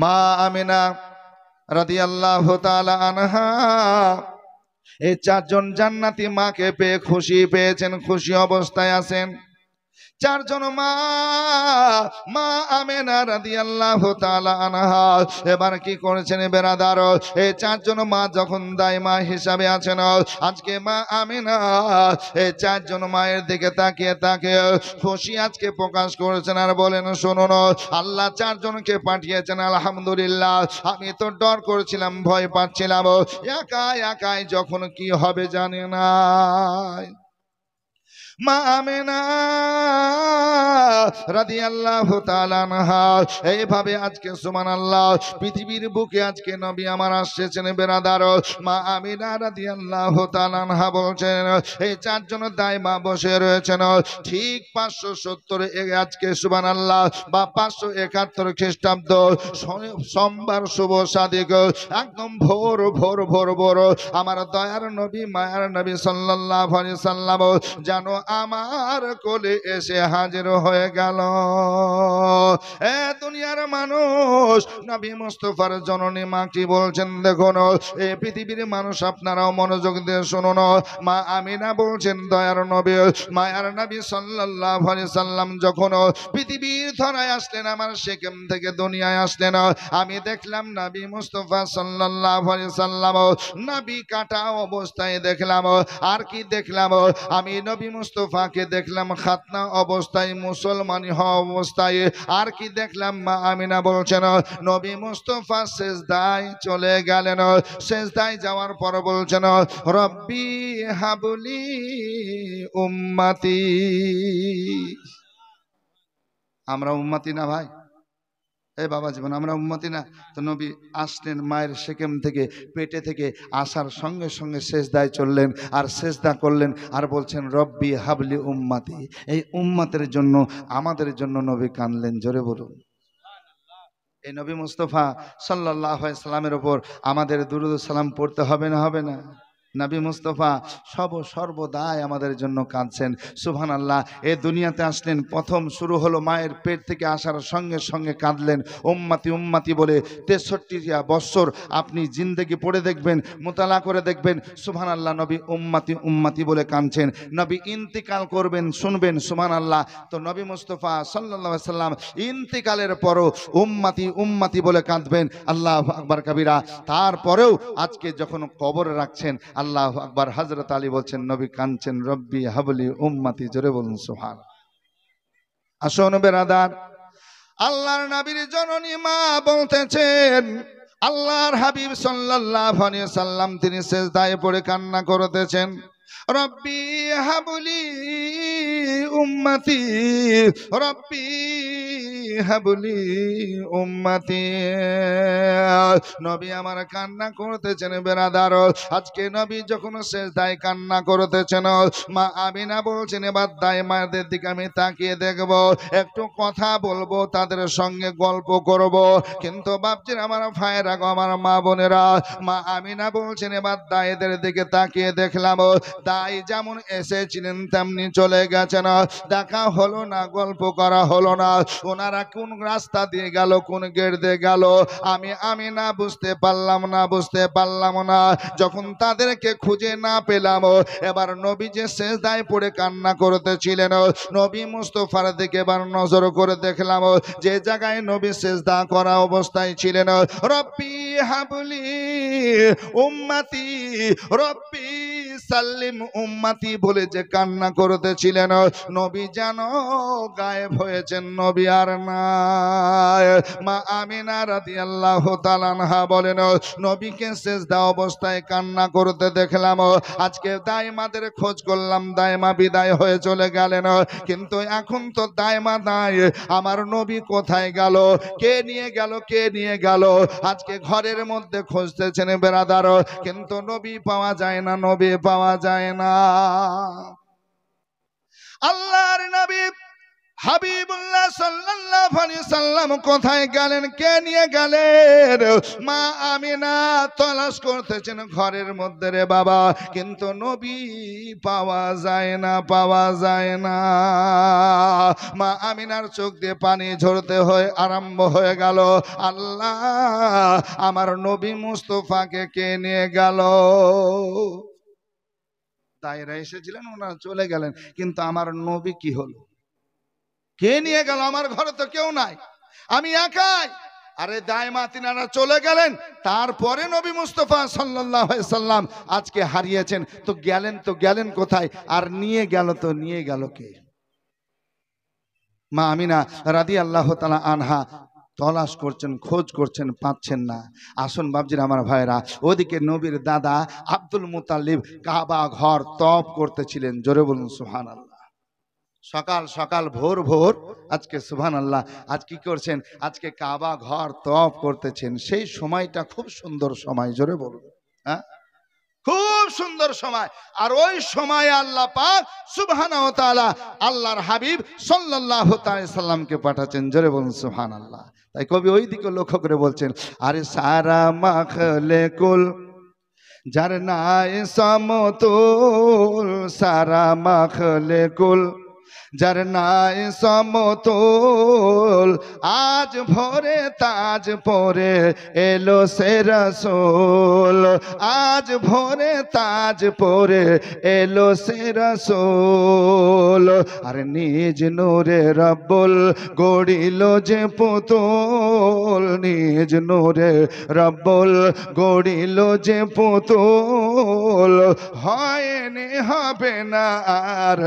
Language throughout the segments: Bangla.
মা আমিনা রাদিয়াল্লাহু তাআলা আনহা এই চারজন জান্নাতি মাকে পেয়ে খুশি পেয়েছেন, খুশি অবস্থায় আছেন। চারজন মা, মা আমেনা রাদিয়াল্লাহু তাআলা আনহা এবার কি করেছেন বেরাদার, এই চারজন মা যখন দাইমা হিসাবে আছেন, আজকে মা আমেনা এই চারজন মায়ের দিকে তাকিয়ে তাকিয়ে খুশি আজকে প্রকাশ করেছেন আর বলেন, শুনুন আল্লাহ চারজনকে পাঠিয়েছেন আলহামদুলিল্লাহ। আমি তো ডর করেছিলাম, ভয় পাচ্ছিলাম, একাই একাই যখন কি হবে জানি না। মা আমেনা রাদিয়াল্লাহু তাআলা আনহা এইভাবে আজকে সুবহানাল্লাহ পৃথিবীর বুকে আজকে নবী আমার আসছেন বেরাদার। মা আমেনা রাদিয়াল্লাহু তাআলা আনহা বলছেন, এই চারজন দাইমা বসে রয়েছেন ঠিক 570 আজকে সুবহানাল্লাহ বা 571 খ্রিস্টাব্দ সোমবার শুভ সাদিক একদম ভোর ভোর ভোর ভোর আমার দয়ার নবী মায়ার নবী সাল্লাল্লাহু আলাইহি সাল্লাম জানো আমার কোলে এসে হাজির হয়ে গেল। এ দুনিয়ার মানুষ, নবী মুস্তাফার জননী মা কি বলছেন দেখুন, এই পৃথিবীর মানুষ আপনারাও মনোযোগ দিয়ে শুনুন। মা আমিনা বলছেন, দয়ার নবী মায়ার নবী সাল্লাল্লাহু আলাইহি সাল্লাম যখন পৃথিবীর ধরায় আসলেন, আমার সেকেম থেকে দুনিয়ায় আসলেন, আমি দেখলাম নবী মুস্তাফা সাল্লাল্লাহু আলাইহি সাল্লাম নবী কাটা অবস্থায় দেখলাম। আর কি দেখলাম, আমি নবী মুস্তাফাকে দেখলাম খাতনা অবস্থায়, মুসলমানি হওয়া অবস্থায়। আর কি দেখলাম, মা আমিনা বলছেন নবী মুস্তাফা সেজদায় চলে গেলেন। সেজদায় যাওয়ার পর বলছেন, রব্বি হাবলি উম্মতি। আমরা উম্মতি না ভাই? এই বাবা জীবন আমরা উম্মতি না? তো নবী আসলেন মায়ের সেকেম থেকে, পেটে থেকে আসার সঙ্গে সঙ্গে সেজদায় চললেন আর সেজদা করলেন আর বলছেন, রব্বি হাবলি উম্মতি। এই উম্মতের জন্য, আমাদের জন্য নবী কাঁদলেন। জোরে বলুন। এই নবী মুস্তাফা সাল্লাল্লাহু আলাইহি সাল্লামের উপর আমাদের দুরূদ সালাম পড়তে হবে না, হবে না? নবী মুস্তাফা সর্বদাই আমাদের জন্য কাঁদছেন। সুবহানাল্লাহ। এই দুনিয়াতে আসলেন, প্রথম শুরু হলো মায়ের পেট থেকে আসার সঙ্গে সঙ্গে কাঁদলেন উম্মতি উম্মতি বলে। 63 বছর আপনি জিন্দেগি পড়ে দেখবেন, মোতালা করে দেখবেন, সুবহানাল্লাহ, নবী উম্মতি উম্মতি বলে কাঁদছেন। নবী ইন্তিকাল করবেন, শুনবেন, সুবহানাল্লাহ। তো নবী মুস্তাফা সাল্লাল্লাহু আলাইহি সাল্লাম ইন্তিকালের পরও উম্মতি উম্মতি বলে কাঁদবেন। আল্লাহু আকবার কবিরা। তারপরেও আজকে যখন কবরে রাখছেন, আল্লাহু আকবার, হযরত আলী বলছেন নবী কাঁদছেন, রব্বি হাবলি উম্মতি। জোরে বলুন সুবহান। আসুন বেরাদার, আল্লাহর নবীর জননী মা বলতেছেন, আল্লাহর হাবিব সাল্লাল্লাহু আলাইহি সাল্লাম তিনি সেজদায় পড়ে কান্না করতেছেন, রব্বি হাবলি উম্মতি, রব্বি হাবলি উম্মতি। নবী আমার কান্না করতেছেন বেরাদার। আজকে নবী যখন সেজদায় কান্না করতেছেন, মা আমিনা বলছেন, এবার দাইমাদের দিকে আমি তাকিয়ে দেখব, একটু কথা বলবো, তাদের সঙ্গে গল্প করব। কিন্তু বাপজির আমার ভাইরা গো, আমার মা বোনেরা, মা আমিনা বলছেন, এবার দায়েদের দিকে তাকিয়ে দেখলাম, দাই যেমন এসেছিলেন তেমনি চলে গেছেন। দেখা হলো না, গল্প করা হলো না। ওনারা কোন রাস্তা দিয়ে গেল, কোন গেট দিয়ে গেল, আমি না বুঝতে পারলাম না, বুঝতে পারলাম না। যখন তাদেরকে খুঁজে না পেলাম, এবার নবী যে সেজদায় পড়ে কান্না করতেছিলেন, নবী মুস্তাফার দিকে এবার নজর করে দেখলাম, যে জায়গায় নবী সেজদা করা অবস্থায় ছিলেন, রব্বি হাবলি উম্মতি, রব্বি সাল্লিম উম্মতি বলে যে কান্না করতেছিলেন, নবী যেন গায়েব হয়েছেন, নবী আর নাই। মা আমিনা রাদিয়াল্লাহু তাআলা আনহা বলেন, নবীকে সেজদা অবস্থায় কান্না করতে দেখলাম। আজকে দাইমাদের খোঁজ করলাম, দাইমা বিদায় হয়ে চলে গেলেন, কিন্তু এখন তো দাইমা নাই। আমার নবী কোথায় গেল, কে নিয়ে গেল, কে নিয়ে গেল? আজকে ঘরের মধ্যে খুঁজতেছেন বেরাদার, কিন্তু নবী পাওয়া যায় না, নবী পাওয়া যায় না। আল্লাহর নবী হাবিবুল্লাহ সাল্লাল্লাহু আলাইহি সাল্লাম কোথায় গেলেন, কে নিয়ে গেলেন? মা আমিনা তলাশ করতেছেন ঘরের মধ্যে রে বাবা, কিন্তু নবী পাওয়া যায় না, পাওয়া যায় না। মা আমিনার চোখ দিয়ে পানি ঝরতে হয়ে আরম্ভ হয়ে গেল, আল্লাহ আমার নবী মুস্তাফাকে কে নিয়ে গেল? দায়রা এসেছিলেন, ওনারা চলে গেলেন, কিন্তু আমার নবী কি হলো, কে নিয়ে গেল? আমার ঘরে তো কেউ নাই, আমি একাই। আরে দায়মা তিনারা চলে গেলেন, তারপরে নবী মুস্তাফা সাল্লাল্লাহু আলাইহি সাল্লাম আজকে হারিয়েছেন। তো গেলেন কোথায়? আর নিয়ে গেল তো নিয়ে গেল কে? মা আমিনা রাদিয়াল্লাহু তাআলা আনহা তলাশ করছেন, খোঁজ করছেন, পাচ্ছেন না। আসুন বাবজির আমার ভাইরা, ওদিকে নবীর দাদা আব্দুল মুতাল্লিব কাবা ঘর তওয়াফ করতেছিলেন। জোরে বলুন সুবহানাল্লাহ। সকাল সকাল ভোর ভোর আজকে সুবহানাল্লাহ, আজ কি করছেন? আজকে কাবা ঘর তওয়াফ করতেছেন। সেই সময়টা খুব সুন্দর সময়, জোরে বলুন, হ্যাঁ খুব সুন্দর সময়। আর ওই সময় আল্লাহ পাক সুবহানাহু ওয়া তাআলা আল্লাহর হাবিব সাল্লাল্লাহু তাআলা সাল্লামকে পাঠাচ্ছেন। জোরে বলুন সুবহানাল্লাহ। তাই কবি ওই দিকে লক্ষ্য করে বলছেন, আরে সারা মাখলেকুল যার নাই সমতুল, সারা মাখলেকুল যার নাই সমতুল, আজ ভোরে তাজ পরে এলো সে রাসূল, আজ ভোরে তাজ পরে এলো সে রাসূল। আর নিজ নূরে রব্বুল গড়িল যে পুতুল, নিজ নূরে রব্বুল গড়িল যে পুতুল, হয়নি হবে না আর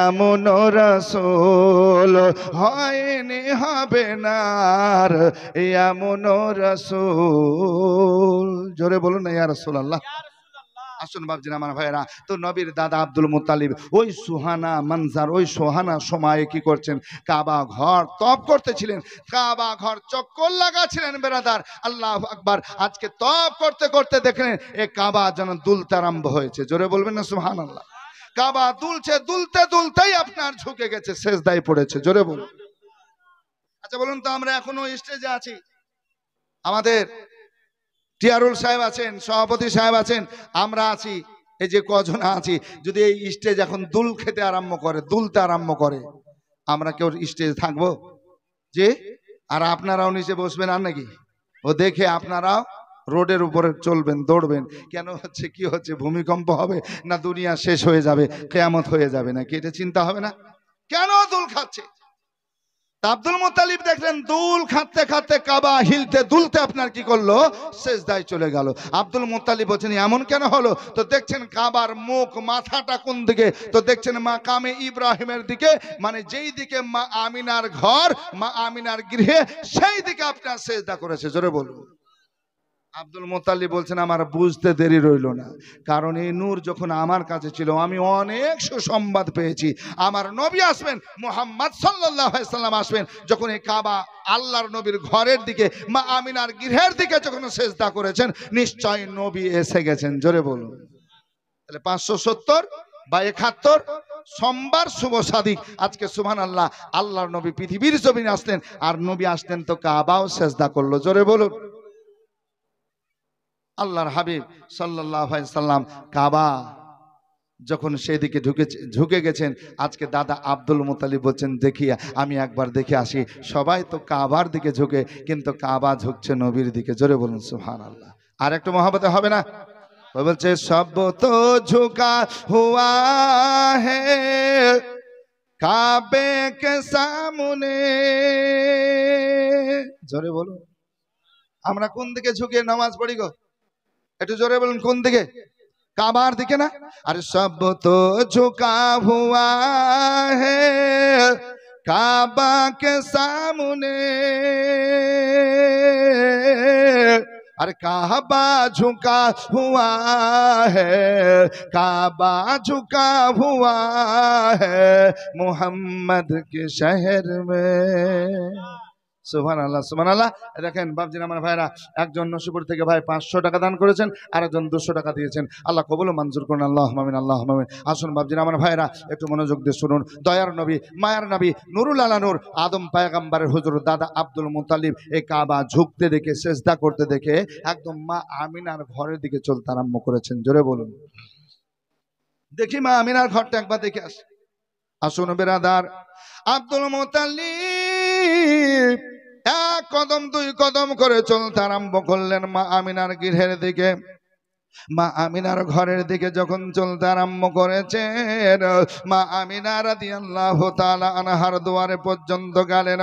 এমন রাসূল, হয়নি হবে না আর এমন রাসূল। জোরে বলুন না ইয়া রাসূলুল্লাহ। আসুন বাবজিন আমার ভাইরা, তো নবীর দাদা আব্দুল মুত্তালিব ওই সুহানা মঞ্জার, ওই সোহানা সময়ে কি করছেন? কাবা ঘর তওয়াফ করতেছিলেন, কাবা ঘর চক্কর লাগাচ্ছিলেন বেরাদার। আল্লাহু আকবার। আজকে তওয়াফ করতে করতে দেখলেন এ কাবা যেন দুলতে আরম্ভ হয়েছে। জোরে বলবেন না সুবহানাল্লাহ। কাবা দুলছে, দুলতে দুলতেই আপনার ঝুঁকে গেছে, সেজদায় পড়েছে। জোরে বলুন। আচ্ছা বলুন তো, আমরা এখনো স্টেজে আছি, আমাদের টিয়ারুল সাহেব আছেন, সভাপতি সাহেব আছেন, আমরা আছি, এই যে কজন আছি, যদি এই স্টেজ এখন দুল খেতে আরম্ভ করে, দুলতে আরম্ভ করে, আমরা কেউ স্টেজ থাকবো? যে আর আপনারাও নিচে বসবেন আর নাকি? ও দেখে আপনারাও রোডের উপরে চলবেন, দৌড়বেন। কেন হচ্ছে, কি হচ্ছে? ভূমিকম্প হবে না দুনিয়া শেষ হয়ে যাবে, কিয়ামত হয়ে যাবে নাকি? এটা চিন্তা হবে না? কেন দুল খাচ্ছে? আব্দুল মুত্তালিব দেখলেন দুল খাতে খাতে কাবা হিলতে দুলতে আপনার কি করলো? সেজদায় চলে গেল। আব্দুল মুত্তালিব বলছেন এমন কেন হলো? তো দেখছেন কাবার মুখ, মাথাটা কোন দিকে? তো দেখছেন মাকামে ইব্রাহিমের দিকে, মানে যেই দিকে মা আমিনার ঘর, মা আমিনার গৃহে, সেই দিকে আপনার সেজদা করেছে। জোরে বলুন। আব্দুল মুত্তালিব বলছেন আমার বুঝতে দেরি রইল না, কারণ এই নূর যখন আমার কাছে ছিল আমি অনেক সুসংবাদ পেয়েছি। আমার নবী আসবেন, মুহাম্মদ সাল্লাল্লাহু আলাইহি সাল্লাম আসবেন। যখন এই কাবা আল্লাহর নবীর ঘরের দিকে, মা আমিনার গৃহের দিকে যখন সেজদা করেছেন, নিশ্চয় নবী এসে গেছেন। জোরে বলুন। তাহলে 570 বা 71 সোমবার শুভ সাদিক, আজকে সুবহানাল্লাহ, আল্লাহর নবী পৃথিবীর জমিনে আসলেন। আর নবী আসলেন তো কাবাও সেজদা করলো। জোরে বলুন। আল্লাহর হাবিব সাল্লাল্লাহু আলাইহি সাল্লাম কাবা যখন সেদিকে ঝুঁকে গেছেন, আজকে দাদা আব্দুল মুত্তালিব বলছেন দেখি আমি একবার দেখে আসি। সবাই তো কাবার দিকে ঝুঁকে, কিন্তু কাবা ঝুঁকছে নবীর দিকে। জোরে বলুন সুবহানাল্লাহ। আর একটু মহব্বতে হবে না? বলছে সব তো ঝুঁকা হুয়া হে কাবে কে সামনে। জোরে বলুন। আমরা কোন দিকে ঝুঁকে নামাজ পড়ি গো? একটু জোরে বলুন, কোন দিকে? কাবার দিকে না? আরে সব তো ঝুঁকা হুয়া হে কাবা কে সামনে, अरे काबा झुका हुआ है, काबा झुका हुआ है मोहम्मद के शहर में। সুবহানাল্লাহ সুবহানাল্লাহ। দেখেন বাপজিন আমার ভাইরা, একজন নসিপুর থেকে ভাই 500 টাকা দান করেছেন, আরেকজন 200 টাকা দিয়েছেন। আল্লাহ কবুল ও মঞ্জুর করুন, আল্লাহুম্মা আমিন আল্লাহুম্মা আমিন। আসুন বাপজিন আমার ভাইরা একটু মনোযোগ দিয়ে শুনুন। দয়ার নবী, মায়ার নবী, নুরুল আলা নূর আদম পয়গম্বরের হুজুর দাদা আব্দুল মুত্তালিব এই কাবা ঝুঁকতে দেখে, সেজদা করতে দেখে একদম মা আমিনার ঘরের দিকে চলতে আরম্ভ করেছেন। জোরে বলুন, দেখি মা আমিনার ঘরটা একবার দেখে আসি। আসুন বেরাদার, আব্দুল মুত্তালিব এক কদম দুই কদম করে চলতে আরম্ভ করলেন মা আমিনার গৃহের দিকে। মা আমিনার ঘরের দিকে যখন চলতে আরম্ভ করেছেন, মা আমিনা রাদিয়াল্লাহু তাআলা আনহার দুয়ারে পর্যন্ত গেলেন।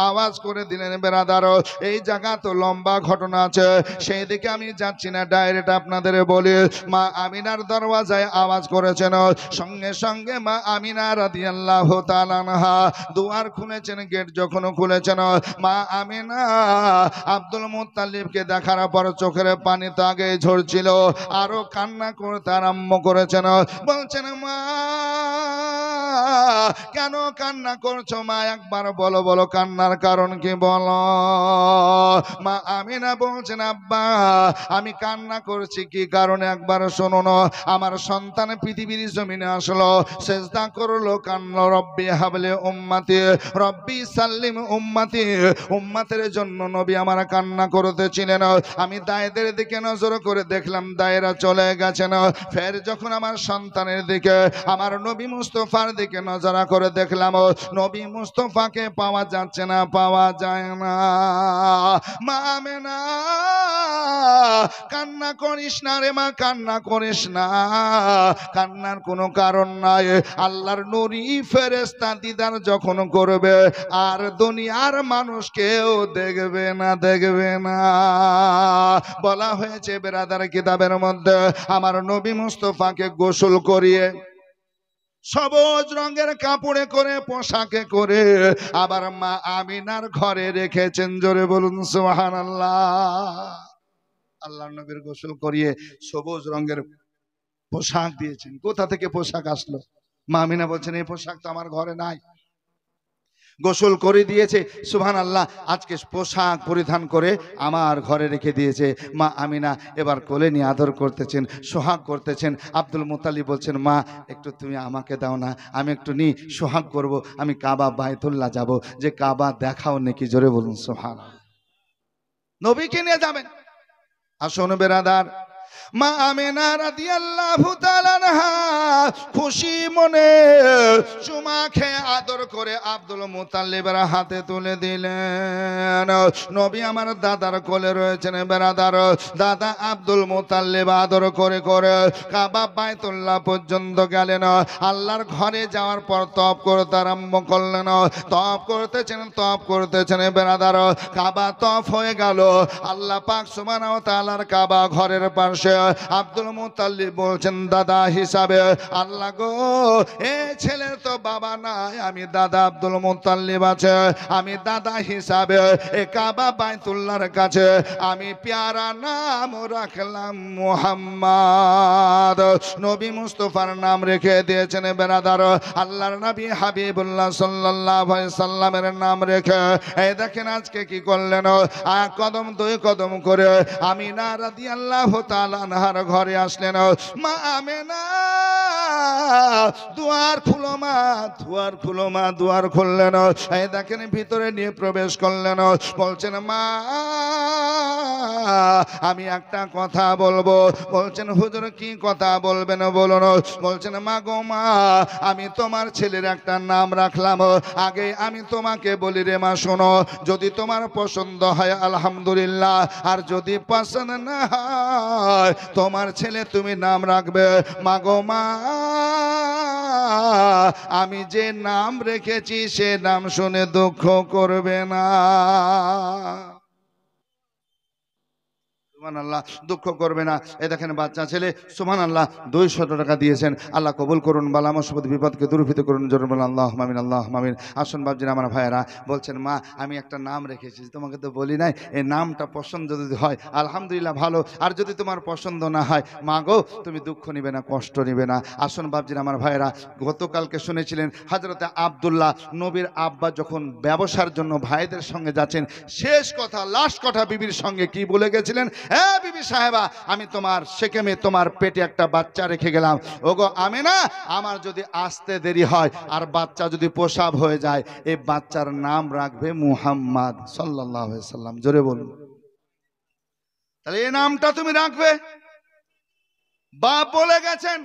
আওয়াজ করে দিলেন, বেরাদার এই জায়গা তো লম্বা ঘটনা আছে, সেই দিকে আমি যাচ্ছি না, ডাইরেক্ট আপনাদের বলি। মা আমিনার দরওয়াজায় আওয়াজ করেছেন, সঙ্গে সঙ্গে মা আমিনা রাদিয়াল্লাহু তাআলা আনহা দুয়ার খুলেছেন। গেট যখন খুলেছেন, মা আমিনা আব্দুল মুত্তালিবকে দেখার পর চোখের পানি তো আগে ঝরছিল, আরো কান্না করতে আরম্ভ করেছেন। বলছেন, মা কেন কান্না করছো মা, একবার বলো, বলো কান্নার কারণ কি বলো। মা আমিনা বলছেন, আব্বা আমি কান্না করছি কি কারণে একবার শুনুন। আমার সন্তান পৃথিবীর জমিনে আসলো, সেজদা করলো, কান্না রব্বি হাবলে উম্মতি, রব্বি সাল্লিম উম্মতি, উম্মতের জন্য নবী আমার কান্না করতেছিলেন। আমি দায়েদের দিকে নজর করে দেখলাম দায়েরা চলে গেছেন। ফের যখন আমার সন্তানের দিকে, আমার নবী মুস্তফার দিকে নজরা করে দেখলাম, নবী মুস্তফাকে পাওয়া যাচ্ছে না, পাওয়া যায় না। মা আমিনা কান্না করিস না রে মা, কান্না করিস না, কান্নার কোনো কারণ নাই। আল্লাহর নূরি ফেরেশতা দিদার যখন করবে আর দুনিয়ার মানুষ কেউ দেখবে না, দেখবে না। বলা হয়েছে বেরাদার কিতাবের মধ্যে, আমার নবী মুস্তফাকে গোসল করিয়ে সবুজ রঙের কাপড়ে করে, পোশাকে করে আবার মা আমিনার ঘরে রেখেছেন। জোরে বলুন সুবহানাল্লাহ। আল্লাহর নবীর গোসল করিয়ে সবুজ রঙের পোশাক দিয়েছেন। কোথা থেকে পোশাক আসলো? মা আমিনা বলছেন, এই পোশাক তো আমার ঘরে নাই। গোসল করে দিয়েছে, সুবহানাল্লাহ, আজকে পোশাক পরিধান করে আমার ঘরে রেখে দিয়েছে। মা আমিনা এবার কোলে নিয়ে আদর করতেছেন, সোহাগ করতেছেন। আব্দুল মুত্তালিব বলছেন, মা একটু তুমি আমাকে দাও না, আমি একটু নি সোহাগ করব, আমি কাবা বাইতুল্লাহ যাব, যে কাবা দেখাও নাকি। জোরে বলুন সুবহানাল্লাহ। নবীকে নিয়ে যাবেন। আসুন বেরাদার, মা আমিনা রাদিয়াল্লাহু তাআলা আনহা খুশি মনে চুমা খেয়ে আদর করে আব্দুল মুত্তালিবের হাতে তুলে দিলেন। নবী আমার দাদার কোলে রয়েছেন বেরাদার। দাদা আব্দুল মুত্তালিব আদর করে করে কাবা বাইতুল্লাহ পর্যন্ত গেলেন। আল্লাহর ঘরে যাওয়ার পর তপ করতে আরম্ভ করলেন। তপ করতেছেন বেরাদার। কাবা তপ হয়ে গেল। আল্লাহ পাক সুবহানাহু ওয়া তাআলার কাবা ঘরের পাশে আব্দুল মুত্তালিব বলছেন, দাদা হিসাবে, আল্লাহ গো এ ছেলের তো বাবা নাই, আমি দাদা আব্দুল মুত্তালিব আছে, আমি দাদা হিসাবে এ কাবা বাইতুল্লাহর কাছে আমি প্যারা নাম রাখলাম মুহাম্মদ। নবী মুস্তাফার নাম রেখে দিয়েছেন বেরাদার। আল্লাহর নবী হাবিবুল্লাহ সাল্লাল্লাহু আলাইহি সাল্লামের নাম রেখে এই দেখেন আজকে কি করলেন, এক কদম দুই কদম করে আমিনা রাদিয়াল্লাহু তাআলা আনহার ঘরে আসলেন। মা আমিনা দুয়ার খুলো মা, দুয়ার খুলো মা, দুয়ার খুললেন। এই দেখেন ভিতরে নিয়ে প্রবেশ করলেন। বলছেন, মা আমি একটা কথা বলবো। বলছেন, হুজুর কি কথা বলবেন বলুন। বলছেন, মা গো মা, আমি তোমার ছেলের একটা নাম রাখলাম, আগে আমি তোমাকে বলি রে মা, শোনো, যদি তোমার পছন্দ হয় আলহামদুলিল্লাহ, আর যদি পছন্দ না হয় তোমার ছেলে তুমি নাম রাখবে। মা গো মা, আমি যে নাম রেখেছি সে নাম শুনে দুঃখ করবে না। সুবহানাল্লাহ, দুঃখ করবে না। এই দেখেন বাচ্চা ছেলে, সুবহানাল্লাহ, 200 টাকা দিয়েছেন। আল্লাহ কবুল করুন, বালা মুসিবত বিপদকে দূরীভূত করুন। জোরে বলুন আল্লাহুম্মা আমিন, আল্লাহুম্মা আমিন। আসুন বাপজিরা, আমার ভাইয়েরা বলছেন, মা আমি একটা নাম রেখেছি, তোমাকে তো বলি নাই। এই নামটা পছন্দ যদি হয় আলহামদুলিল্লাহ ভালো, আর যদি তোমার পছন্দ না হয় মা গো তুমি দুঃখ নিবে না, কষ্ট নিবে না। আসুন বাপজিরা, আমার ভাইয়েরা, গতকালকে শুনেছিলেন হযরতে আব্দুল্লাহ নবীর আব্বা যখন ব্যবসার জন্য ভাইদের সঙ্গে যাচ্ছেন, শেষ কথা, লাস্ট কথা বিবির সঙ্গে কি বলে গেছিলেন? হ্যাঁ বিবি সাহেবা, আমি তোমার সেকেমে তোমার পেটে একটা বাচ্চা রেখে গেলাম। ওগো আমেনা, আমার যদি আসতে দেরি হয় আর বাচ্চা যদি প্রসব হয়ে যায়, এই বাচ্চার নাম রাখবে মুহাম্মদ সাল্লাল্লাহু আলাইহি সাল্লাম। জোরে বলুন। তাহলে এই নামটা তুমি রাখবে। বাপ বলে গেছেন,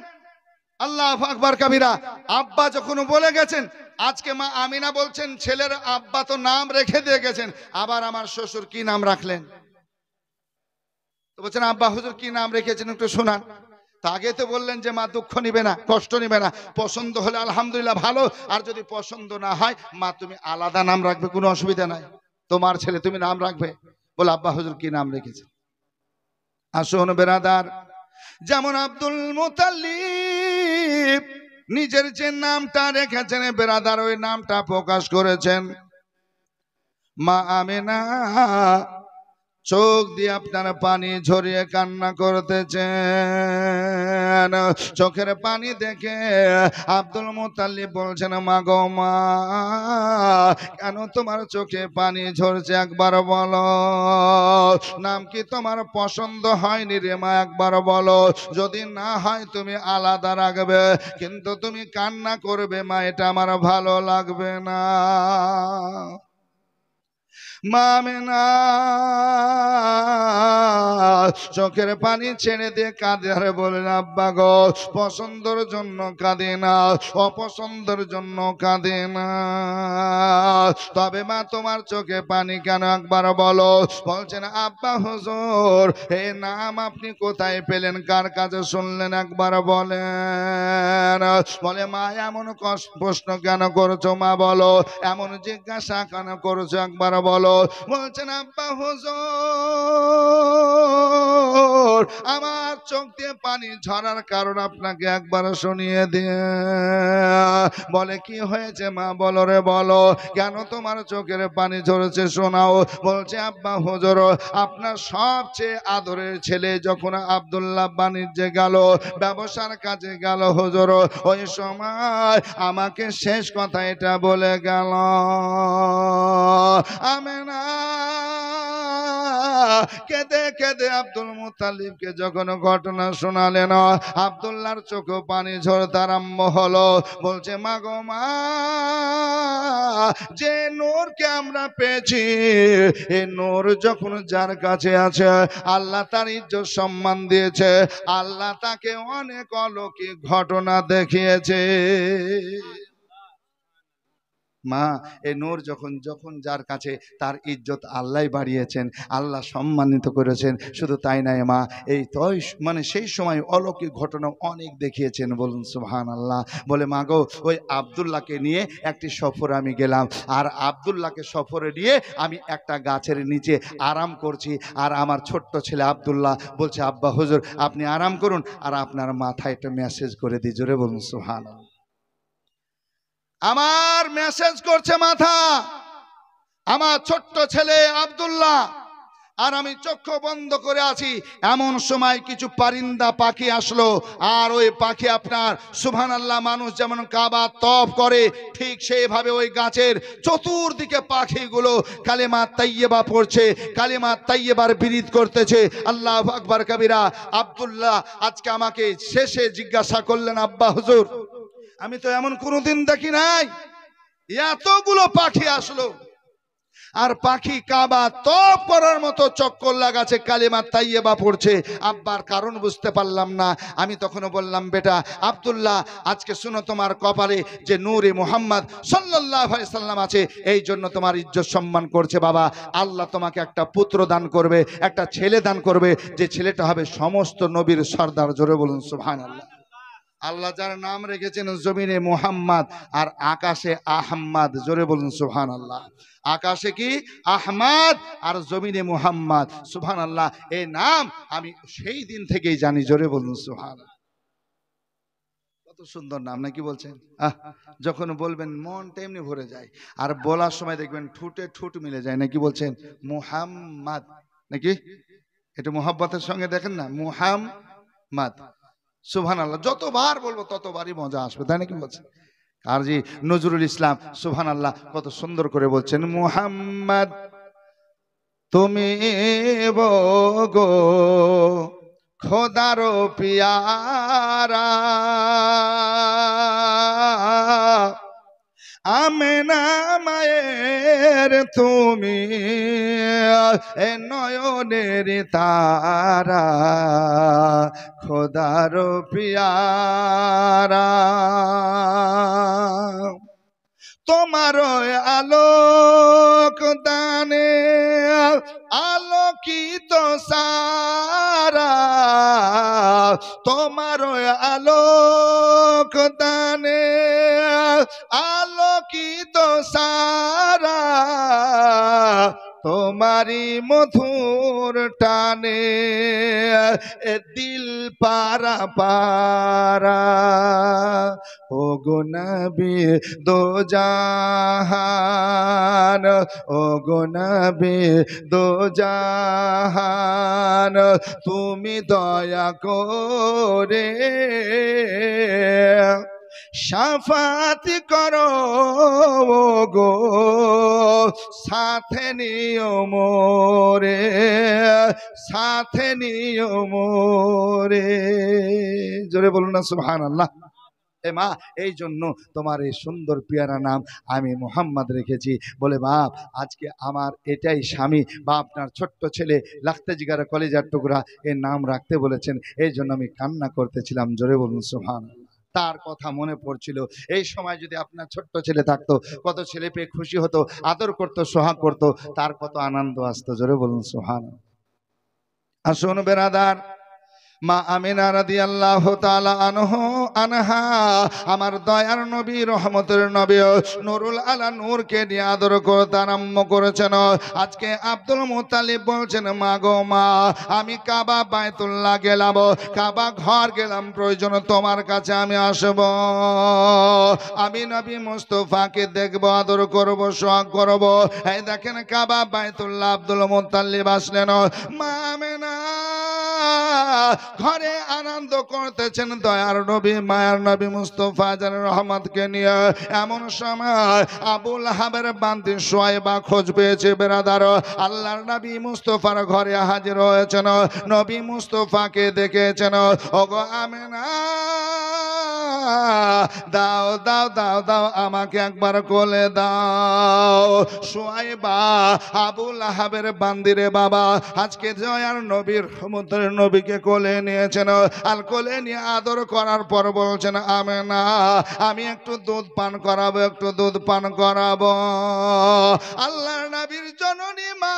আল্লাহু আকবার কাবীরা। আব্বা যখন বলে গেছেন, আজকে মা আমিনা বলছেন ছেলের আব্বা তো নাম রেখে দিয়ে গেছেন, আবার আমার শ্বশুর কি নাম রাখলেন? তো বলছেন আব্বা হুজুর কি নাম রেখেছেন একটু শোনান। তা আগে তো বললেন যে মা দুঃখ নিবে না, কষ্ট নিবে না, পছন্দ হলে আলহামদুলিল্লাহ ভালো, আর যদি পছন্দ না হয় মা তুমি আলাদা নাম রাখবে, কোনো অসুবিধা নাই, তোমার ছেলে তুমি নাম রাখবে। বলে আব্বা হুজুর কি নাম রেখেছেন? আসুন বেরাদার, যেমন আব্দুল মুতাল্লিব নিজের যে নামটা রেখেছেন বেরাদার, ওই নামটা প্রকাশ করেছেন। মা আমেনা চোখ দিয়ে আপনার পানি ঝরিয়ে কান্না করতেছেন। চোখের পানি দেখে আব্দুল মুতাল্লিব বলছেন, মা গো মা, কেন তোমার চোখে পানি ঝরছে একবার বলো। নাম কি তোমার পছন্দ হয়নি রে মা, একবার বলো। যদি না হয় তুমি আলাদা রাখবে, কিন্তু তুমি কান্না করবে মা, এটা আমার ভালো লাগবে না। মামেনা চোখের পানি ছেড়ে দিয়ে কাঁদে আর বলেন, আব্বা গো পছন্দের জন্য কাঁদে না, অপছন্দের জন্য কাঁদে না, তবে মা তোমার চোখে পানি কেন একবার বলো। বলছেন আব্বা হুজুর এই নাম আপনি কোথায় পেলেন, কার কাছে শুনলেন একবার বলেন। বলে মা এমন প্রশ্ন কেন করছো মা, বলো এমন জিজ্ঞাসা কেন করছো একবার বলো। বলছেন আব্বা হুজুর আমার চোখ দিয়ে পানি ঝরার কারণ আপনাকে একবার শুনিয়ে দিয়ে। বলে কি হয়েছে মা, বলো রে বলো, কেন তোমার চোখের পানি ঝরেছে শোনাও। বলছে আব্বা হুজুর আপনার সবচেয়ে আদরের ছেলে যখন আব্দুল্লাহ বাণিজ্যে গেল, ব্যবসার কাজে গেল হুজুর, ওই সময় আমাকে শেষ কথা এটা বলে গেল, আমেনা কেঁদে কেঁদে আব্দুল মুতালিবকে যখন ঘটনা শোনালেন, আব্দুল্লাহর চোখে পানি ঝরতে আরম্ভ হলো। বলছে মা গো মা, যে নূরকে আমরা পেয়েছি, এই নূর যখন যার কাছে আছে আল্লাহ তার ইজ্জত সম্মান দিয়েছে, আল্লাহ তাকে অনেক অলৌকিক ঘটনা দেখিয়েছে। মা এই নূর যখন যখন যার কাছে তার ইজ্জত আল্লাহ বাড়িয়েছেন, আল্লাহ সম্মানিত করেছেন। শুধু তাই নয় মা, এই তয় মানে সেই সময় অলৌকিক ঘটনা অনেক দেখিয়েছেন, বলুন সুবহানাল্লাহ। বলে মা গো ওই আব্দুল্লাহকে নিয়ে একটি সফরে আমি গেলাম, আর আব্দুল্লাহকে সফরে নিয়ে আমি একটা গাছের নিচে আরাম করছি, আর আমার ছোট্ট ছেলে আব্দুল্লাহ বলছে আব্বা হুজুর আপনি আরাম করুন, আর আপনার মাথায় একটা মেসেজ করে দিই। জোরে বলুন সুবহানাল্লাহ। আমার মেসেজ করছে মাথা, আমার ছোট্ট ছেলে আব্দুল্লাহ, আর আমি চক্ষু বন্ধ করে আছি। এমন সময় কিছু পারিন্দা পাখি আসলো, আর ওই পাখি আপনার সুবহানাল্লাহ মানুষ যেমন কাবা তওয়াফ করে ঠিক সেইভাবে ওই গাছের চতুর্দিকে পাখিগুলো কালেমা তাইয়্যিবা পড়ছে, কালেমা তাইয়্যিবার বিরিদ করতেছে। আল্লাহু আকবার কবিরা। আব্দুল্লাহ আজকে আমাকে শেষে জিজ্ঞাসা করলেন, আব্বা হুজুর আমি তো এমন কোনোদিন দেখি নাই, এতগুলো পাখি আসলো আর পাখি কাবা তওয়াফ করার মতো চক্কর লাগাচ্ছে, কালিমা তাইয়্যিবা পড়ছে, আব্বার কারণ বুঝতে পারলাম না। আমি তখনও বললাম বেটা আব্দুল্লাহ আজকে শুনো তোমার কপালে যে নূরে মুহাম্মদ সাল্লাল্লাহু আলাইহি সাল্লাম আছে, এই জন্য তোমার ইজ্জত সম্মান করছে বাবা। আল্লাহ তোমাকে একটা পুত্র দান করবে, একটা ছেলে দান করবে, যে ছেলেটা হবে সমস্ত নবীর সর্দার। জোরে বলুন সুবহানাল্লাহ। আল্লাহ যার নাম রেখেছেন জমিনে মুহাম্মদ আর আকাশে আহম্মদ, জোরে বলুন সুবহানাল্লাহ। আকাশে কি আহমদ আর জমিনে মুহাম্মদ, সুবহানাল্লাহ। এই নাম আমি সেই দিন থেকেই জানি, জোরে বলুন সুবহানাল্লাহ। কত সুন্দর নাম, নাকি বলছেন? যখন বলবেন মনটা এমনি ভরে যায়, আর বলার সময় দেখবেন ঠুটে ঠুট মিলে যায়, নাকি বলছেন? মুহাম্মদ, নাকি? এটা মুহাব্বতের সঙ্গে দেখেন না, মুহাম্মদ, সুবহানাল্লাহ। যতবার বলবো ততবারই মজা আসবে, তাই নাকি বলছেন? আর জি নজরুল ইসলাম সুবহানাল্লাহ কত সুন্দর করে বলছেন, মুহাম্মদ তুমি গো খোদারো পিয়ারা, আমেনা মায়ের তুমি নয়নের তারা, খোদার পিয়ারা। তোমার আলোক দানে আলোকিত সারা, তোমার আলোক দানে আলোকিত সারা, তোমারি মধুর টানে দিল পারা পারা, ও গো নবী দো জাহান, ও গো নবী দো জাহান, তুমি দয়া করে শাফাত করো গো, সাথে নিও মোরে, সাথে নিও মোরে, জোরে বলুন না সুবহানাল্লাহ। এ মা, এই জন্য তোমার এই সুন্দর পেয়ারা নাম আমি মুহাম্মদ রেখেছি। বলে বাপ, আজকে আমার এটাই স্বামী বা আপনার ছোট্ট ছেলে লাখতে জিগারা কলেজার টুকরা এর নাম রাখতে বলেছেন, এই জন্য আমি কান্না করতেছিলাম, জোরে বলুন সুবহানাল্লাহ। তার কথা মনে পড়ছিল। এই সময় যদি আপনার ছোট্ট ছেলে থাকতো, কত ছেলে পেয়ে খুশি হতো, আদর করতো, সোহাগ করতো, তার কত আনন্দ আসতো, জোরে বলুন সুবহানাল্লাহ। আসুন বেরাদার, মা আমিনা রাদিয়াল্লাহু তাআলা আনহা আমার দয়ার নবী, রহমতের নবী, নুরুল আলা নূরকে নিয়ে আদর করতে আরম্ভ করেছেন। আজকে আব্দুল মুত্তালিব বলছেন, মা গো মা, আমি কাবা বাইতুল্লাহ গেলাম, কাবা ঘর গেলাম, প্রয়োজন তোমার কাছে আমি আসব, আমি নবী মুস্তাফাকে দেখব, আদর করব, সোহাগ করব। এই দেখেন কাবা বাইতুল্লাহ, আব্দুল মুত্তালিব আসলেন। মা আমিনা ঘরে আনন্দ করতেছেন দয়ার নবী, মায়ার নবী মুস্তাফা জান রহমতকে নিয়ে। এমন সময় আবুল হাবের বান্দি সুয়াইবা খোঁজ পেয়েছে, বেরাদার আল্লাহর নবী মুস্তাফার ঘরে হাজির হয়েছেন, নবী মুস্তাফাকে দেখেছেন। ওগো আমিনা, দাও দাও দাও দাও, আমাকে একবার কোলে দাও। সুয়াইবা আবুল আহাবের বান্দিরে বাবা, আজকে জয়ার নবীর রহমতের নবীকে কোলে নিয়েছেন, আর কোলে নিয়ে আদর করার পর বলছেন, আমিনা আমি একটু দুধ পান করাবো, একটু দুধ পান করাবো। আল্লাহর নবীর জননী মা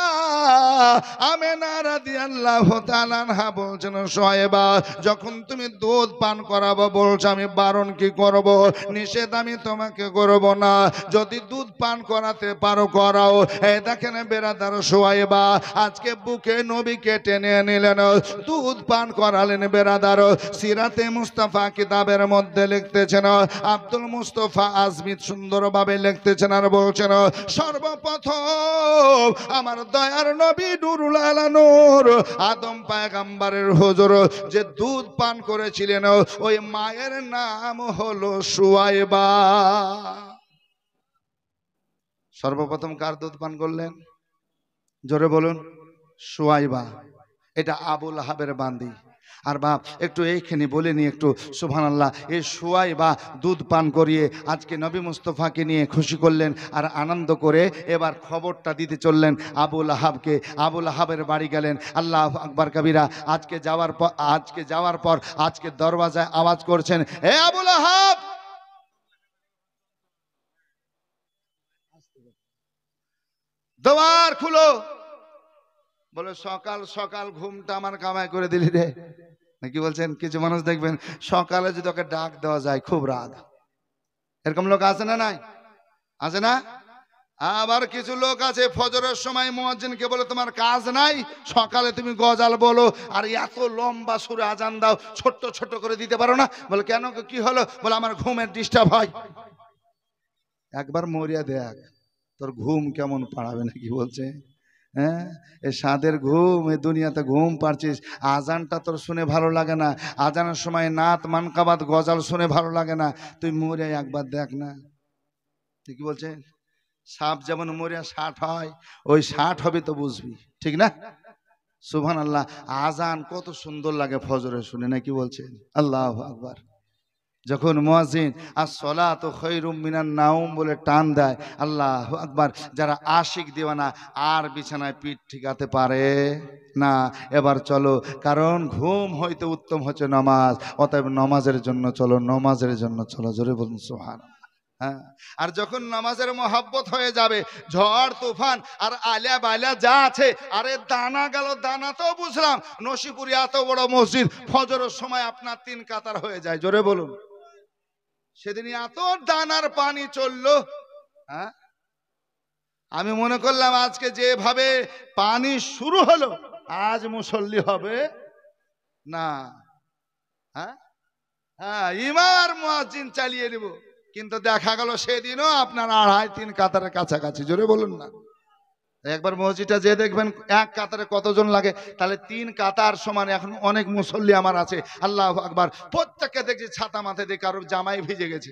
আমিনা রাদিয়াল্লাহু তাআলা আনহা বলছেন, সুয়াইবা যখন তুমি দুধ পান করাবো বলছো, আমি বারণ কি করব, নিষেধ আমি তোমাকে করব না, যদি দুধ পান করাতে পারো করাও। এই দেখেন বেরাদার, সুয়াইবা আজকে বুকে নবীকে টেনে নিলেন, দুধ পান করালেন। বেরাদার সিরাতে মুস্তাফা কিতাবের মধ্যে লিখতেছেন, আব্দুল মুস্তাফা আজমিদ সুন্দরভাবে লিখতেছেন আর বলছেন, সর্বপ্রথম আমার দয়ার নবী নুরুল আলা নূর আদম পয়গম্বরের হুজুর যে দুধ পান করেছিলেন, ওই মায়ের নাম হলো সুয়াইবা। সর্বপ্রথম কার দুধ পান করলেন? জোরে বলুন। সুয়াইবা। এটা আবুল আহাবের বান্দি। আর বাপ একটু এইখানে বলে নি একটু সুবহানাল্লাহ, এই সুয়াইবা দুধ পান করিয়ে আজকে নবী মুস্তাফাকে নিয়ে খুশি করলেন আর আনন্দ করে এবার খবরটা দিতে চললেন আবুল আহাবকে। আবুল আহাবের বাড়ি গেলেন, আল্লাহ আকবার কবিরা। আজকে যাওয়ার পর আজকে দরওয়াজায় আওয়াজ করছেন, হে আবুল আহাব, দরবার খুলো। বলে সকাল সকাল ঘুমটা আমার কামাই করে দিলি রে, নাকি বলছেন? কিছু মানুষ দেখবেন সকালে যদি ওকে ডাক দেওয়া যায় খুব রাগ, এরকম লোক আছে না? নাই আছে না? আবার কিছু লোক আছে ফজরের সময় মুয়াজ্জিনকে বলে তোমার কাজ নাই, সকালে তুমি গজাল বলো আর এত লম্বা সুরে আজান দাও, ছোট্ট ছোট করে দিতে পারো না? বলে কেন, কি হলো? বলে আমার ঘুমের ডিস্টার্ব হয়। একবার মরিয়া দেখ তোর ঘুম কেমন পাড়াবে, নাকি বলছে? হ্যাঁ, এ সাদের ঘুম, এ দুনিয়াতে ঘুম পারছিস, আজানটা তোর শুনে ভালো লাগে না, আজানের সময় নাত মানকাবাদ গজাল শুনে ভালো লাগে না, তুই মরিয়া একবার দেখ না। ঠিক বলছে? সাপ যেমন মরিয়া 60 হয়, ওই 60 হবে তো বুঝবি, ঠিক না? সুবহানাল্লাহ। আজান কত সুন্দর লাগে ফজরে শুনে, নাকি বলছেন? আল্লাহু আকবার। যখন মুয়াজ্জিন as-সালাতু খায়রুম মিনান নাওম বলে টান দেয়, আল্লাহু আকবার, যারা আশিক দিওয়ানা আর বিছানায় পিঠ ঠিকাতে পারে না। এবার চলো, কারণ ঘুম হইতে উত্তম হচ্ছে নামাজ, অতএব নামাজের জন্য চলো, নামাজের জন্য চলো। জোরে বলুন সুবহানাল্লাহ। হ্যাঁ, আর যখন নামাজের মহব্বত হয়ে যাবে, ঝড় তুফান আর আলিয়া বালিয়া যা আছে, আরে দানা গেল, দানা তো বুঝলাম, নসিপুরি এত বড় মসজিদ, ফজরের সময় আপনার 3 কাতার হয়ে যায়। জোরে বলুন। সেদিন এত দানার পানি চললো, হ্যাঁ, আমি মনে করলাম আজকে যেভাবে পানি শুরু হলো, আজ মুসল্লি হবে না। হ্যাঁ হ্যাঁ, ইমাম আর মুয়াজ্জিন চালিয়ে নেব, কিন্তু দেখা গেল সেদিনও আপনার 2.5-3 কাতারের কাছাকাছি। জোরে বলুন না। একবার মসজিদটা যে দেখবেন এক কাতারে কতজন লাগে, তাহলে 3 কাতার সমান। এখন অনেক মুসল্লি আমার আছে, আল্লাহু আকবার, প্রত্যেককে দেখছি ছাতা মাথায় দিয়ে, কারোর জামাই ভিজে গেছে,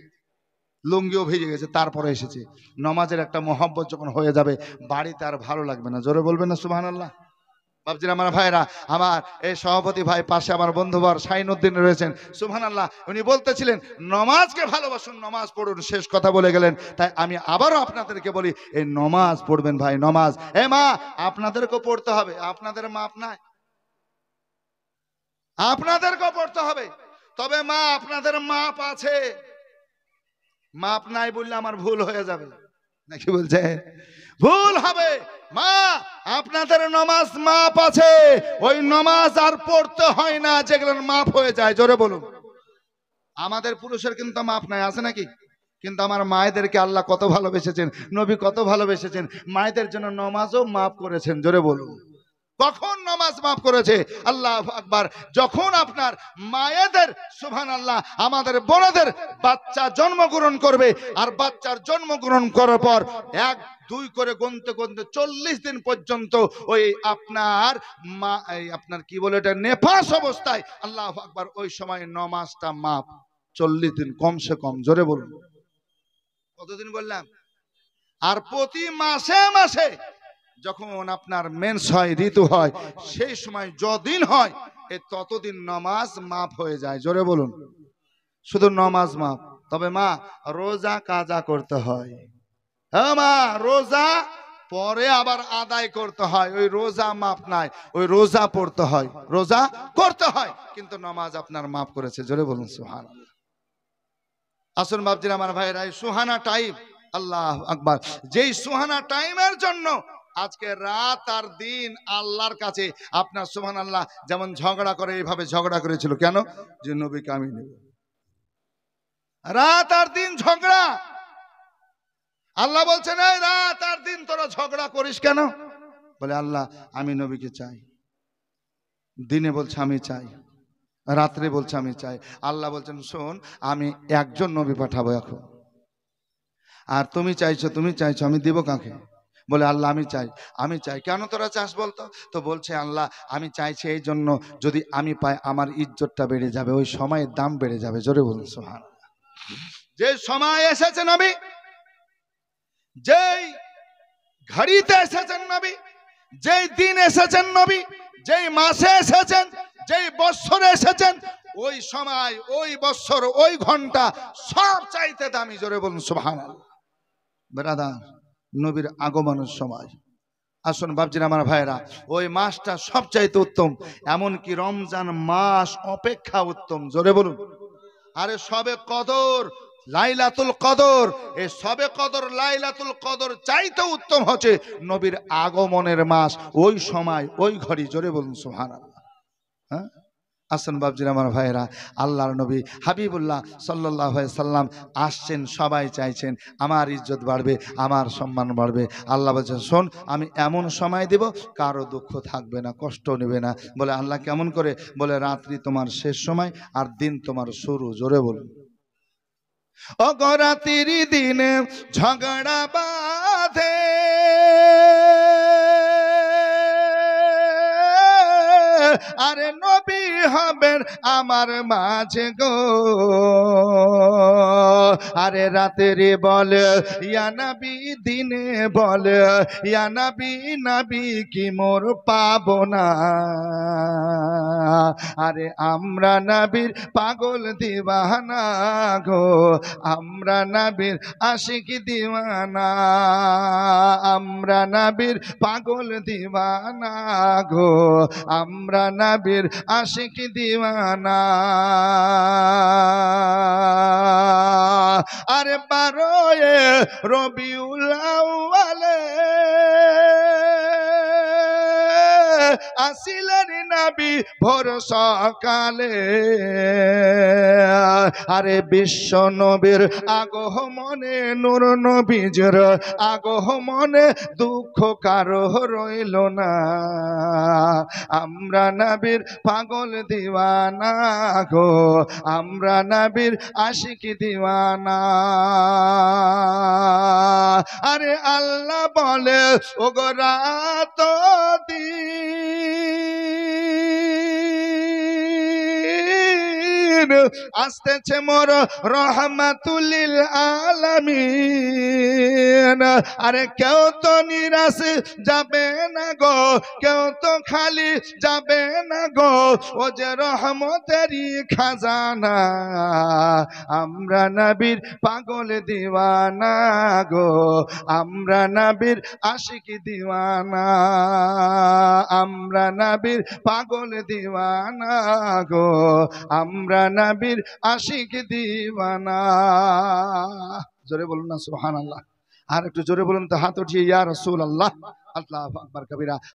লুঙ্গিও ভিজে গেছে, তারপরে এসেছে। নামাজের একটা মহব্বত যখন হয়ে যাবে, বাড়িতে আর ভালো লাগবে না। জোরে বলবেন না সুবহানাল্লাহ? বাবজিরা, আমার ভাইরা, আমার এই সভাপতি ভাই পাশে আমার বন্ধুবর শাইনুদ্দিন রয়েছেন, সুবহানাল্লাহ, উনি বলতেছিলেন নমাজকে ভালোবাসুন, নমাজ পড়ুন, শেষ কথা বলে গেলেন। তাই আমি আবারও আপনাদেরকে বলি, এই নমাজ পড়বেন ভাই, নমাজ। এ মা, আপনাদেরকেও পড়তে হবে, আপনাদের মাপ নাই, আপনাদেরকেও পড়তে হবে। তবে মা, আপনাদের মাপ আছে, মাপ নাই বললে আমার ভুল হয়ে যাবে, নাকি বলছে? ভুল হবে। মা, আপনাদের নামাজ মাপ আছে, ওই নামাজ আর পড়তে হয় না যেগুলো মাপ হয়ে যায়। জোরে বলুন। আমাদের পুরুষের কিন্তু মাপ নাই, আছে নাকি? কিন্তু আমার মায়েদেরকে আল্লাহ কত ভালোবেসেছেন, নবী কত ভালোবেসেছেন, মায়েদের জন্য নামাজও মাফ করেছেন। জোরে বলুন। কখন নামাজ মাফ করেছে? আল্লাহু আকবার, যখন আপনার মায়েদের, সুবহানাল্লাহ, আমাদের বোনেদের বাচ্চা জন্মগ্রহণ করবে, আর বাচ্চার জন্মগ্রহণ করার পর 1-2 করে গুনতে গুনতে 40 দিন পর্যন্ত ওই আপনার মা, আপনার কি বলে এটা, নেফাস অবস্থায়, আল্লাহু আকবার, ওই সময় নামাজটা মাফ। 40 দিন কমসে কম। জোরে বলুন। কতদিন বললাম? আর প্রতি মাসে মাসে যখন আপনার মেন্স হয়, ঋতু হয়, সেই সময় যদিন হয়, ততদিন নামাজ মাফ হয়ে যায়। জোরে বলুন। শুধু নামাজ মাফ। তবে মা, রোজা কাজা করতে হয়। হ্যাঁ মা, রোজা পরে আবার আদায় করতে হয়, ওই রোজা মাফ নাই, ওই রোজা পড়তে হয়, রোজা করতে হয়, কিন্তু নামাজ আপনার মাফ করেছে। জোরে বলুন সুবহানাল্লাহ। আসুন বাবজিরা, আমার ভাইরা, এই সুহানা টাইম, আল্লাহু আকবার, যেই সুহানা টাইমের জন্য আজকে রাত আর দিন আল্লাহর কাছে আপনার সুবহানাল্লাহ, যেমন ঝগড়া করে, এইভাবে ঝগড়া করেছিল, কেন? যে নবীকে আমি নেব। রাত আর দিন ঝগড়া। আল্লাহ বলছেন, এই রাত আর দিন তোরা ঝগড়া করিস কেন? বলে আল্লাহ, আমি নবীকে চাই। দিনে বলছে আমি চাই, রাত্রে বলছে আমি চাই। আল্লাহ বলছেন, শোন, আমি একজন নবী পাঠাবো এখন, আর তুমি চাইছো, আমি দিব কাকে? বলে আল্লাহ, আমি চাই, আমি চাই। কেন তোরা চাস বলতো? তো বলছে আল্লাহ, আমি চাইছি এই জন্য, যদি আমি পাই আমার ইজ্জতটা বেড়ে যাবে, ওই সময়ের দাম বেড়ে যাবে। জোরে বলুন সুবহানাল্লাহ। যে সময় এসেছে নবী, যেই ঘড়িতে এসেছেন নবী, যেই দিন এসেছেন নবী, যেই মাসে এসেছেন, যেই বৎসরে এসেছেন, ওই সময়, ওই বৎসর, ওই ঘন্টা সব চাইতে দামি। জোরে বলুন সুবহানাল্লাহ। ব্রাদার, নবীর আগমনের সময়, আসুন বাবজিরা, আমার ভাইরা, ওই মাসটা সবচাইতে উত্তম, এমনকি রমজান মাস অপেক্ষা উত্তম। জোরে বলুন। আরে সবে কদর, লাইলাতুল কদর, এই সবে কদর, লাইলাতুল কদর চাইতে উত্তম হচ্ছে নবীর আগমনের মাস, ওই সময়, ওই ঘড়ি। জোরে বলুন সুবহানাল্লাহ। হ্যাঁ, আসুন বাবজির আমার ভাইরা, আল্লাহর নবী হাবিবুল্লাহ সাল্লাল্লাহু আলাইহি সাল্লাম আসছেন, সবাই চাইছেন আমার ইজ্জত বাড়বে, আমার সম্মান বাড়বে। আল্লাহ বলছেন, শোন, আমি এমন সময় দেব কারো দুঃখ থাকবে না, কষ্ট নেবে না। বলে আল্লাহ কেমন করে? বলে রাত্রি তোমার শেষ সময় আর দিন তোমার শুরু। জোরে বলুন। অগরাতির দিনে ঝগড়া বাঁধে, আরে নবী হবেন আমার মাঝে গো। আরে রাতের বলে ইয়া নবী, দিনে বলে ইয়া নবী, নবী কি মোর পাবো না। আরে আমরা নবীর পাগল দিওয়ানা গো, আমরা নবীর আশিক দিওয়ানা, আমরা নবীর পাগল দিওয়ানা গো, আমরা নবীর আশিক দিওয়ানা। আরে 12 রবিউল আউয়ালে আসিলেন নবী ভোর সকালে। আরে বিশ্ব নবীর আগমনে, নূর নবীর আগমনে দুঃখ কারো রইল না। আমরা নবীর পাগল দিওয়ানা গো, আমরা নবীর আশিক দিওয়ানা। আরে আল্লাহ বলে ওগো রাত দিন আসতেছে মোর রহমাতুলিল আলামিন। আরে কেউ তো নিরাশ যাবে না গো, কেউ তো খালি যাবে না গো, ও যে রহমতেরই খাজানা। আমরা নবীর পাগল দিওয়ানা গো, আমরা নবীর আশিক দিওয়ানা, আমরা নবীর পাগল দিওয়ানা গো, আমরা নবীর আশিক দিওয়ানা। জোরে বলুন না সুবহানাল্লাহ। আর একটু জোরে বলুন তো, হাত উঠিয়ে ইয়া রাসূলুল্লাহ। আল্লাহু আকবার কবিরা।